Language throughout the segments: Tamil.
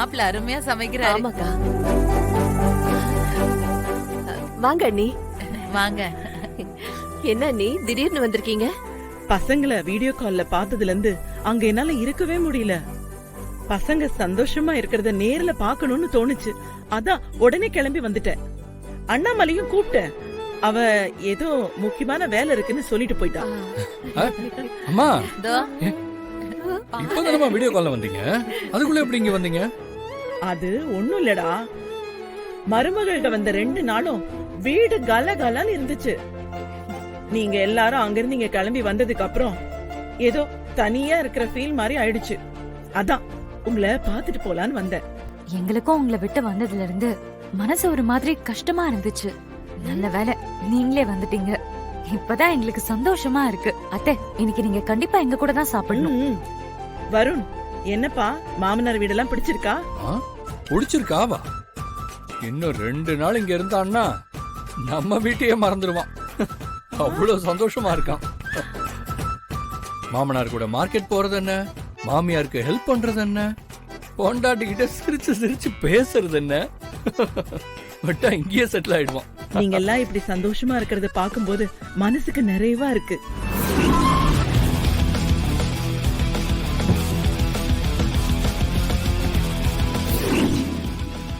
மாப்பிள்ள அருமையா சமைக்கிறாரு. ஆமாக்கா. வாங்க அண்ணி. வாங்க. என்ன அண்ணி திடீர்னு வந்திருக்கீங்க? பசங்களை வீடியோ கால்ல பார்த்ததுல இருந்து அங்க என்னால இருக்கவே முடியல. பசங்க சந்தோஷமா இருக்கிறத நேர்ல பாக்கணும்னு தோணுச்சு. அதான் உடனே கிளம்பி வந்துட்டேன். அண்ணாமலையும் கூப்பிட்டேன். அவ ஏதோ முக்கியமான வேலை இருக்குன்னு சொல்லிட்டு போயிட்டா. அம்மா இதோ இப்பதானமா வீடியோ கால்ல வந்தீங்க, அதுக்குள்ள எப்படி இங்க வந்தீங்க? அது ஒண்ணும் இல்லடா, மருமகள்கிட்ட வந்த 2 நாளும் வீடு கலகலன்னு இருந்துச்சு. நீங்க எல்லாரும் அங்கிருந்து இங்க கிளம்பி வந்ததுக்கு அப்புறம் ஏதோ தனியா இருக்கிற ஃபீல் மாதிரி ஆயிடுச்சு. அதான் உங்களை பாத்துட்டு போலான்னு வந்தேன். எங்களுக்கும் உங்களை விட்டு வந்ததுல இருந்து மனசு ஒரு மாதிரி கஷ்டமா இருந்துச்சு. நல்ல வேலை நீங்களே வந்துட்டீங்க. இப்பதான் எங்களுக்கு சந்தோஷமா இருக்கு. அத்தை, இன்னைக்கு நீங்க கண்டிப்பா எங்க கூட தான் சாப்பிடணும். ம். வருண், என்னப்பா மாமனார் வீடெல்லாம் பிடிச்சிருக்கா? பிடிச்சிருக்காவா? இன்னும் 2 நாள் இங்க இருந்தான்னா நம்ம வீட்டையே மறந்துடுவான். அவ்வளவு சந்தோஷமா இருக்கான். மாமனார் கூட மார்க்கெட் போறது என்ன, மாமியாருக்கு ஹெல்ப் பண்றது என்ன, பொண்டாட்டிக்கிட்ட சிரிச்சு சிரிச்சு பேசுறது என்ன, விட்டா இங்கேயே செட்டில் ஆயிடுவான். நீங்க எல்லாம் இப்படி சந்தோஷமா இருக்கிறத பாக்கும்போது மனசுக்கு நிறைவா இருக்கு.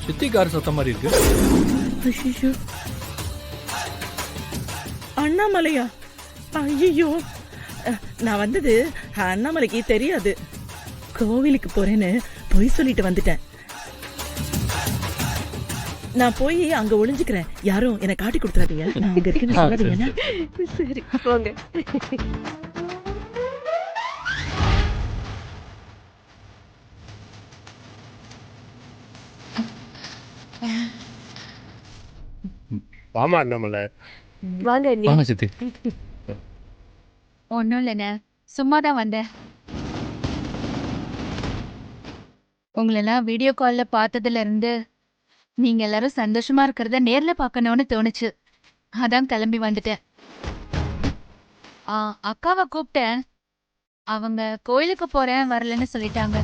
சித்தி கார் சத்தம் மாதிரி இருக்கு. ஐயோ, அண்ணாமலையா? ஐயோ, நான் வந்தது அண்ணாமலைக்கு தெரியாது. கோவிலுக்கு போறேன்னு பொய் சொல்லிட்டு வந்துட்டேன். நான் போய் அங்க ஒளிஞ்சுக்கிறேன். யாரும் என்ன காட்டி கொடுத்துறாதீங்க. நான் அங்க இருக்கேன்னு சொல்லாதீங்க. சரி போங்க. வாமா அண்ணாமலை. வாங்க அண்ணி. வாங்க சித்தி. ஒன்னும் இல்லைண்ணே, சும்மாதான் வந்தேன். உங்களெல்லாம் வீடியோ கால்ல பார்த்ததுல இருந்து நீங்க எல்லாரும் சந்தோஷமா இருக்கிறத நேர்ல பார்க்கணும்னு தோணுச்சு. அதான் கிளம்பி வந்துட்டேன். அக்காவை கூப்பிட்டேன். அவங்க கோயிலுக்கு போறேன் வரலன்னு சொல்லிட்டாங்க.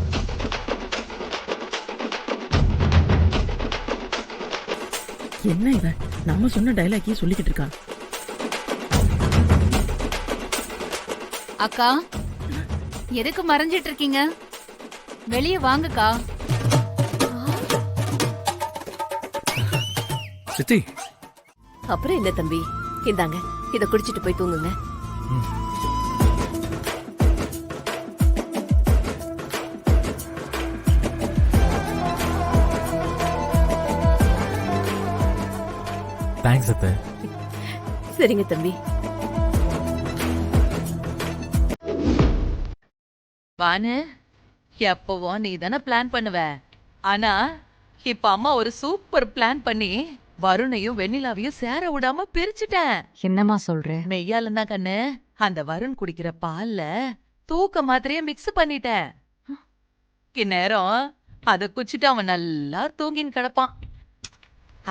என்ன இவன் நம்ம சொன்ன டைலாக்கே சொல்லிக்கிட்டு இருக்கா? அக்கா, எதுக்கு மறைஞ்சிட்டு இருக்கீங்க? வெளியே வாங்கக்கா. சித்தி, அப்புறம் என்ன தம்பி, இந்தாங்க இத குடிச்சிட்டு போய் தூங்குங்க. தேங்க்ஸ் அத்தை. சரிங்க தம்பி. வானு, எப்பவும் நீ தானே பிளான் பண்ணுவ. ஆனா இப்ப அம்மா ஒரு சூப்பர் பிளான் பண்ணி வருணையும் வெண்ணிலாவையும் சேர விடாம பிரிச்சுட்டேன். என்னம்மா சொல்ற? மெய்யால தான் கண்ணு. அந்த வருண் குடிக்கிற பால்ல தூக்க மாத்திரைய மிக்ஸ் பண்ணிட்டேன். இந்நேரம் அத குச்சிட்டு அவன் நல்லா தூங்கின்னு கிடப்பான்.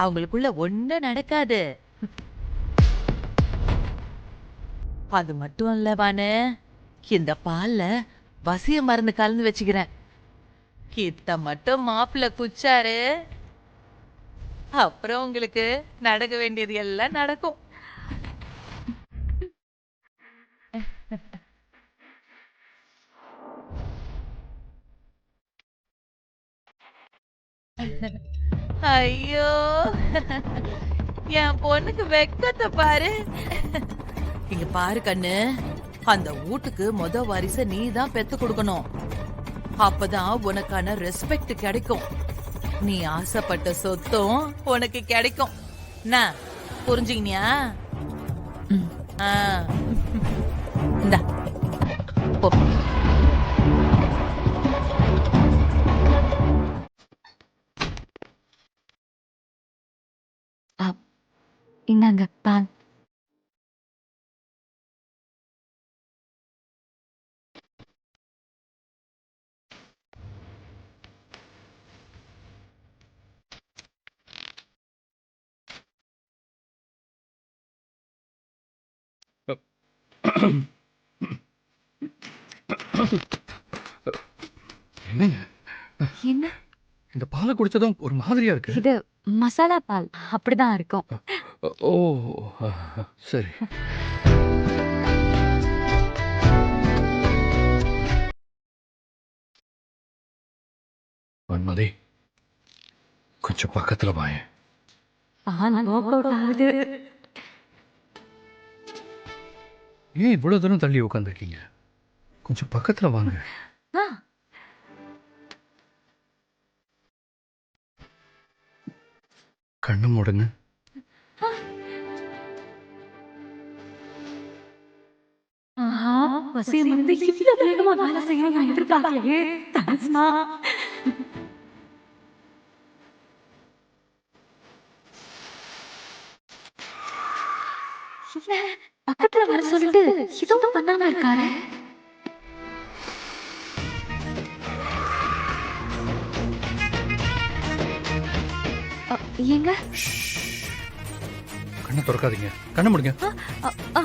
அவங்களுக்குள்ள ஒண்ணும் நடக்காது. அது மட்டும் இல்ல வானு, இந்த பால்ல வசிய மருந்து கலந்து வச்சுக்கிறேன். இத மட்டும் மாப்பிள்ள குச்சாரு, அப்புறம் உங்களுக்கு நடக்க வேண்டியது எல்லாம் நடக்கும். ஐயோ, என் பொண்ணுக்கு வெக்கத்தை பாரு. இங்க பாரு கண்ணு, அந்த வீட்டுக்கு முத வாரிச நீ தான் பெத்து கொடுக்கணும். அப்பதான் உனக்கான ரெஸ்பெக்ட் கிடைக்கும். நீ ஆசைப்பட்ட சொத்தும் உனக்கு கிடைக்கும். என்ன புரிஞ்சுக்கினியா? இந்தா போ. இந்தாங்க பால். என்னங்க என்ன இந்த பாலை குடிச்சதும் ஒரு மாதிரியா இருக்கு. இது மசாலா பால் அப்படிதான் இருக்கும். ஓ சரி. வன்மதி, கொஞ்சம் பக்கத்துல வாயேன். பால் walk out ஆகுது. ஏன் இவ்வளவு தூரம் தள்ளி உட்காந்துருக்கீங்க? கொஞ்சம் பக்கத்துல வாங்க. ஆ, கண்ணு மூடுங்க. ஆஹா, வசியம் வந்து இவ்வளவு வேகமா வேலை செய்யணும் நான் எதிர்பார்க்கலையே. தேங்க்ஸ்மா. என்ன, பக்கத்துல வர சொல்லிட்டு எதுவும் பண்ணாம இருக்காரு. ஏங்க? கண்ணை திறக்காதீங்க. கண்ணை மூடுங்க. அ, அ,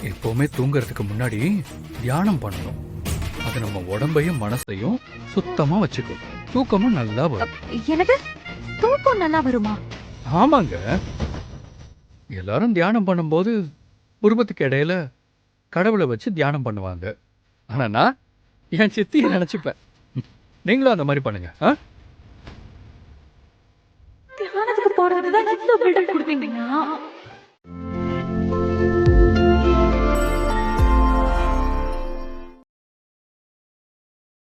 எப்பவுமே தூங்குறதுக்கு முன்னாடி தியானம் பண்ணணும். அது நம்ம உடம்பையும் மனசையும் சுத்தமா வச்சுக்கும். தூக்கமும் நல்லா வரும். எனக்கு தூக்கம் நல்லா வருமா? ஆமாங்க. எல்லாரும் தியானம் பண்ணும்போது உருவத்துக்கு இடையில கடவுளை வச்சு தியானம் பண்ணுவாங்க. ஆனா நான் என் சித்தியை நினைச்சுப்பேன். நீங்களும் அந்த மாதிரி பண்ணுங்க. தியானத்துக்கு போறதுதான் இவ்வளவு பில்டப் கொடுப்பீங்களா?